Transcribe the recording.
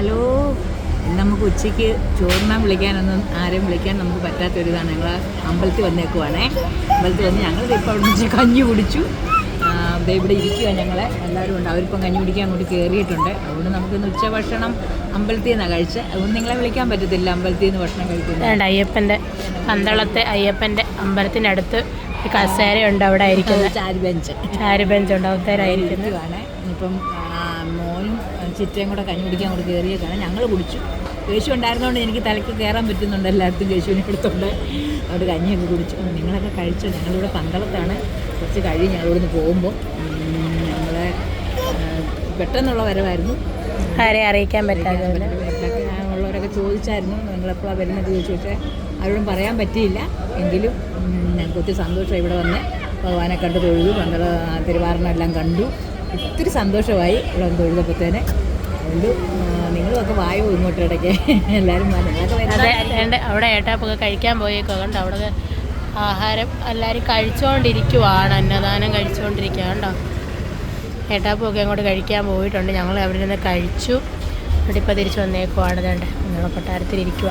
Hello. നമുക്ക് ഉച്ചയ്ക്ക് ചോറിനാൻ വിളിക്കാനൊന്നും ആരെയും വിളിക്കാൻ നമുക്ക് പറ്റാത്തൊരിതാണ്. ഞങ്ങൾ അമ്പലത്തിൽ വന്നേക്കുവാണേ. അമ്പലത്തിൽ വന്ന് ഞങ്ങളിപ്പോൾ അവിടെ നിന്ന് കഞ്ഞി കുടിച്ചു. ഇവിടെ ഇരിക്കുക ഞങ്ങളെ എല്ലാവരും ഉണ്ട്. അവരിപ്പം കഞ്ഞി കുടിക്കാൻ അങ്ങോട്ട് കയറിയിട്ടുണ്ട്. അതുകൊണ്ട് നമുക്കിന്ന് ഉച്ചഭക്ഷണം അമ്പലത്തിൽ നിന്നാണ് കഴിച്ചത്. അതുകൊണ്ട് നിങ്ങളെ വിളിക്കാൻ പറ്റത്തില്ല അമ്പലത്തിൽ നിന്ന് ഭക്ഷണം കഴിക്കുന്നത്. അയ്യപ്പൻ്റെ പന്തളത്തെ അയ്യപ്പൻ്റെ അമ്പലത്തിനടുത്ത് കസേരയുണ്ട്. അവിടെ ആയിരിക്കുന്നത് ചാരി ബെഞ്ച് ഉണ്ട്. അവിടത്തേരായിരിക്കുന്നതാണ്. ഇപ്പം മോനും ചിറ്റയും കൂടെ കഞ്ഞി കുടിക്കാൻ അങ്ങോട്ട് കയറിയേക്കാണ്. ഞങ്ങൾ കുടിച്ചു. കേശു ഉണ്ടായിരുന്നതുകൊണ്ട് എനിക്ക് തലയ്ക്ക് കയറാൻ പറ്റുന്നുണ്ട്. എല്ലായിടത്തും കേശുവിനെ എടുത്തുണ്ട്. അവിടെ കഞ്ഞിയൊക്കെ കുടിച്ചു. നിങ്ങളൊക്കെ കഴിച്ചു. ഞങ്ങളിവിടെ പന്തളത്താണ്. കുറച്ച് കഴിഞ്ഞ് ഞങ്ങളിവിടുന്ന് പോകുമ്പോൾ ഞങ്ങളെ പെട്ടെന്നുള്ള വരവായിരുന്നു. ആരെ അറിയിക്കാൻ പറ്റാതെ ഉള്ളവരൊക്കെ ചോദിച്ചായിരുന്നു നിങ്ങളെപ്പോഴാണ് വരുന്നത് ചോദിച്ചു. പക്ഷേ ആരോടും പറയാൻ പറ്റിയില്ല. എങ്കിലും ഞങ്ങൾക്ക് ഒത്തിരി സന്തോഷം ഇവിടെ വന്ന് ഭഗവാനെ കണ്ട് തൊഴുതു. പന്തള തിരുവാറനെല്ലാം കണ്ടു. ഒത്തിരി സന്തോഷമായി ഇവിടെ വന്ന് തൊഴുതപ്പോഴത്തേനെ. അതുകൊണ്ട് നിങ്ങളുമൊക്കെ വായോ ഇങ്ങോട്ട് ഇടയ്ക്ക് എല്ലാവരും അവിടെ ഏട്ടാപ്പൊക്കെ കഴിക്കാൻ പോയേക്കോ. കണ്ടോ അവിടെ ആഹാരം എല്ലാവരും കഴിച്ചുകൊണ്ടിരിക്കുവാണ്. അന്നദാനം കഴിച്ചുകൊണ്ടിരിക്കുക. കണ്ടോ ഏട്ടാപ്പൊക്കെ അങ്ങോട്ട് കഴിക്കാൻ പോയിട്ടുണ്ട്. ഞങ്ങൾ അവിടെ നിന്ന് കഴിച്ചു. ഇവിടെ ഇപ്പോൾ തിരിച്ച് വന്നേക്കുവാണ്. വേണ്ട നിങ്ങളെ കൊട്ടാരത്തിലിരിക്കുക.